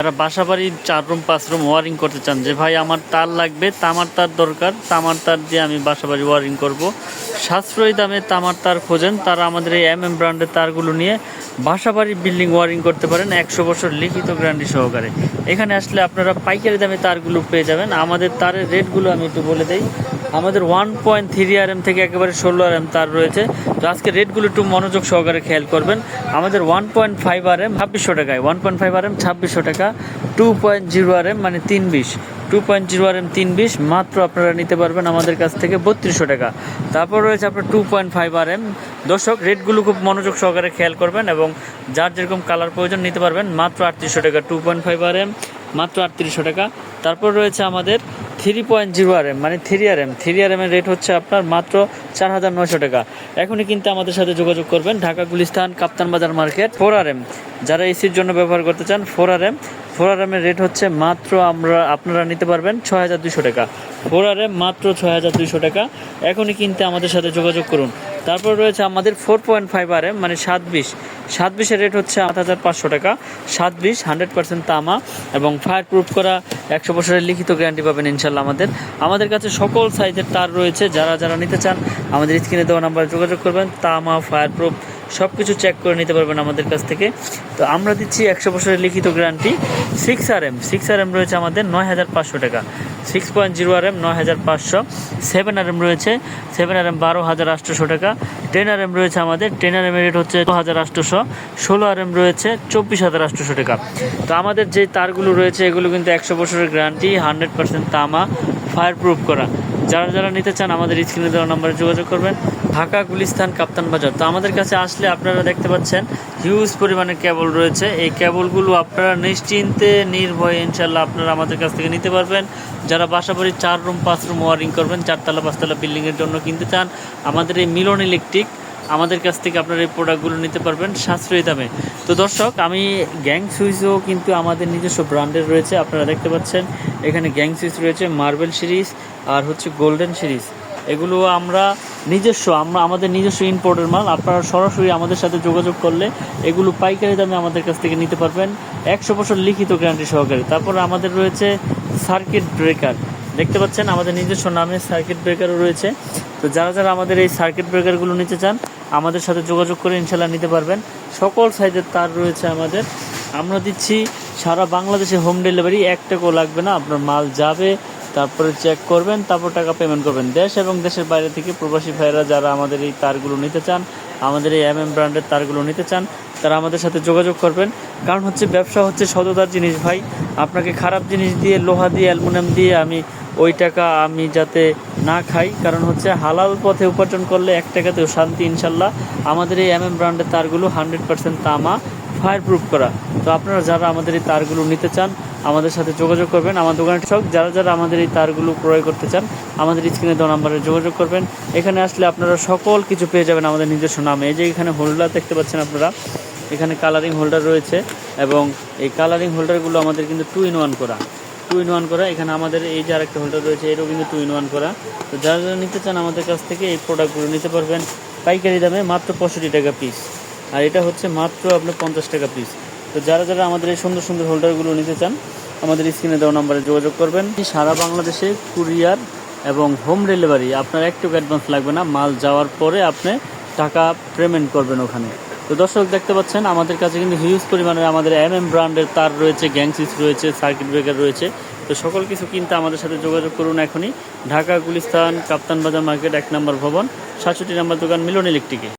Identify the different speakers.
Speaker 1: যারা বাসাবাড়ির 4 room 5 room wiring করতে চান, যে ভাই আমার তার লাগবে, তামার তার দরকার, তামার তার দিয়ে আমি বাসাবাড়ি ওয়ারিং করব, সাশ্রয়ী দামে তামার তার খোঁজেন, তারা আমাদের এই ব্র্যান্ডের তারগুলো নিয়ে বাসাবাড়ি বিল্ডিং ওয়ারিং করতে পারেন 100 বছর লিখিত গ্যারান্টি সহকারে। এখানে আসলে আপনারা পাইকারি দামে তারগুলো পেয়ে যাবেন। আমাদের তারের রেটগুলো আমি একটু বলে দিই। আমাদের 1.3 RM থেকে একেবারে 16 RM তার রয়েছে। তো আজকে রেটগুলো একটু মনোযোগ সহকারে খেয়াল করবেন। আমাদের 1.5 RM 2600 টাকায়, 1.5 RM 2600 টাকা, 2.0 RM মানে 320, 2.0 RM 320 মাত্র আপনারা নিতে পারবেন আমাদের কাছ থেকে 3200 টাকা। তারপর রয়েছে আপনার 2.5 RM। দর্শক, রেটগুলো খুব মনোযোগ সহকারে খেয়াল করবেন এবং যার যেরকম কালার প্রয়োজন নিতে পারবেন মাত্র 3800 টাকা, 2.5 RM মাত্র 3800 টাকা। তারপর রয়েছে আমাদের 3.0 RM মানে 3 RM, 3 RM এর রেট হচ্ছে আপনার মাত্র 4900 টাকা। এখনই কিন্তু আমাদের সাথে যোগাযোগ করবেন। ঢাকা গুলিস্তান কাপ্তান বাজার মার্কেট। 4 RM যারা এসির জন্য ব্যবহার করতে চান, 4 RM, 4 RM এর রেট হচ্ছে মাত্র আপনারা নিতে পারবেন 6200 টাকা। 4 RM মাত্র 6200 টাকা। এখনই কিনতে আমাদের সাথে যোগাযোগ করুন। তারপর রয়েছে আমাদের 4.5 RM মানে 720 এর রেট হচ্ছে 8500 টাকা। 720 100% তামা এবং ফায়ার প্রুফ করা, 100 বছরের লিখিত গ্যারান্টি পাবেন ইনশাল্লাহ। আমাদের কাছে সকল সাইজের তার রয়েছে। যারা নিতে চান আমাদের স্ক্রিনে দেওয়া নাম্বারে যোগাযোগ করবেন। তামা, ফায়ার প্রুফ সব কিছু চেক করে নিতে পারবেন আমাদের কাছ থেকে। তো আমরা দিচ্ছি 100 বছরের লিখিত গ্যারান্টি। 6 RM রয়েছে আমাদের 9500 টাকা, 6.0 RM 9500। 7 RM রয়েছে, 7 RM 12800 টাকা। 10 RM রয়েছে আমাদের, 10 RM এর রেট হচ্ছে 2800। 16 RM রয়েছে 24800 টাকা। তো আমাদের যে তারগুলো রয়েছে এগুলো কিন্তু 100 বছরের গ্যারান্টি, 100% তামা, ফায়ার প্রুফ করা। যারা নিতে চান আমাদের স্ক্রিনে দেওয়া নাম্বারে যোগাযোগ করবেন। ঢাকা গুলিস্তান কাপ্তান বাজার। তো আমাদের কাছে আসলে আপনারা দেখতে পাচ্ছেন হিউজ পরিমাণের কেবল রয়েছে। এই কেবলগুলো আপনারা নিশ্চিন্তে নির্ভয়ে ইনশাল্লাহ আপনারা আমাদের কাছ থেকে নিতে পারবেন। যারা বাসাবাড়ির 4 রুম 5 রুম ওয়ারিং করবেন, 4 তলা 5 তলা বিল্ডিংয়ের জন্য কিনতে চান, আমাদের এই মিলন ইলেকট্রিক আমাদের কাছ থেকে আপনারা এই প্রোডাক্টগুলো নিতে পারবেন সাশ্রয়ী দামে। তো দর্শক, আমি গ্যাং সুইচও কিন্তু আমাদের নিজস্ব ব্র্যান্ডের রয়েছে। আপনারা দেখতে পাচ্ছেন এখানে গ্যাং সুইচ রয়েছে, মার্বেল সিরিজ আর হচ্ছে গোল্ডেন সিরিজ। এগুলো আমাদের নিজস্ব ইম্পোর্টের মাল। আপনারা সরাসরি আমাদের সাথে যোগাযোগ করলে এগুলো পাইকারি দামে আমাদের কাছ থেকে নিতে পারবেন 100 বছর লিখিত গ্যারান্টি সহকারে। তারপর আমাদের রয়েছে সার্কিট ব্রেকার, দেখতে পাচ্ছেন আমাদের নিজস্ব নামে সার্কিট ব্রেকারও রয়েছে। তো যারা আমাদের এই সার্কিট ব্রেকারগুলো নিতে চান আমাদের সাথে যোগাযোগ করে ইনশাল্লাহ নিতে পারবেন। সকল সাইজের তার রয়েছে আমাদের। আমরা দিচ্ছি সারা বাংলাদেশে হোম ডেলিভারি, 1 টাকাও লাগবে না। আপনার মাল যাবে, তারপরে চেক করবেন, তারপর টাকা পেমেন্ট করবেন। দেশ এবং দেশের বাইরে থেকে প্রবাসী ভাইরা যারা আমাদের এই তারগুলো নিতে চান, আমাদের এই ব্র্যান্ডের তারগুলো নিতে চান, তারা আমাদের সাথে যোগাযোগ করবেন। কারণ হচ্ছে ব্যবসা হচ্ছে সততার জিনিস ভাই। আপনাকে খারাপ জিনিস দিয়ে, লোহা দিয়ে, অ্যালুমিনিয়াম দিয়ে ওই টাকা আমি যাতে না খাই। কারণ হচ্ছে হালাল পথে উপার্জন করলে 1 টাকাতেও শান্তি ইনশাল্লাহ। আমাদের এই ব্র্যান্ডের তারগুলো 100% তামা, ফায়ার প্রুফ করা। তো আপনারা যারা আমাদের এই তারগুলো নিতে চান আমাদের সাথে যোগাযোগ করবেন। আমার দোকানের সব যারা আমাদের এই তারগুলো ক্রয় করতে চান আমাদের স্ক্রিনে দেওয়া নাম্বারে যোগাযোগ করবেন। এখানে আসলে আপনারা সকল কিছু পেয়ে যাবেন আমাদের নিজস্ব নামে। এই যে এখানে হোল্ডার দেখতে পাচ্ছেন আপনারা, এখানে কালারিং হোল্ডার রয়েছে এবং এই কালারিং হোল্ডারগুলো আমাদের কিন্তু 2 in 1 করা, 2 in 1 করা। এখানে আমাদের এই যে আরেকটা হোল্ডার রয়েছে, এটাও কিন্তু 2 in 1 করা। তো যারা নিতে চান আমাদের কাছ থেকে এই প্রোডাক্টগুলো নিতে পারবেন পাইকারি দামে মাত্র 65 টাকা পিস, আর এটা হচ্ছে মাত্র আপনার 50 টাকা পিস। তো যারা আমাদের এই সুন্দর সুন্দর হোল্ডারগুলো নিতে চান আমাদের স্ক্রিনে দেওয়া নাম্বারে যোগাযোগ করবেন। সারা বাংলাদেশে কুরিয়ার এবং হোম ডেলিভারি, আপনার একটু অ্যাডভান্স লাগবে না। মাল যাওয়ার পরে আপনি টাকা পেমেন্ট করবেন ওখানে। তো দর্শক, দেখতে পাচ্ছেন আমাদের কাছে কিন্তু হিউজ পরিমাণে আমাদের ব্র্যান্ডের তার রয়েছে, গ্যাং সুইচ রয়েছে, সার্কিট ব্রেকার রয়েছে। তো সকল কিছু কিনতে আমাদের সাথে যোগাযোগ করুন এখনই। ঢাকা গুলিস্তান কাপ্তান বাজার মার্কেট 1 নম্বর ভবন, 67 নম্বর দোকান মিলন ইলেকট্রিকে।